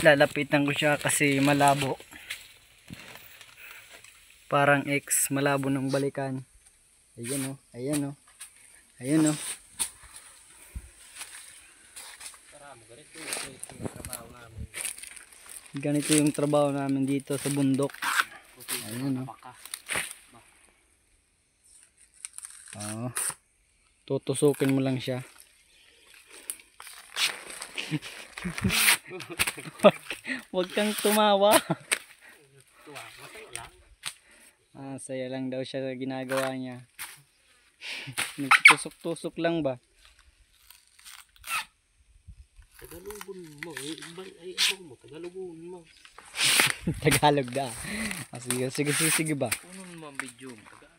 Lalapitan ko siya kasi malabo. Parang X, malabo ng balikan. Ayan o, ayan o. Ayan o. Ganito yung trabaho namin dito sa bundok. Ayan o. Oh. Tutusukin mo lang siya. Huwag kang tumawa. Saya lang daw siya sa ginagawa niya. Nagtusok-tusok lang ba? Tagalogin mo. Ay, ano mo? Tagalogin mo. Tagalog da. Sige ba? Ano naman video mo?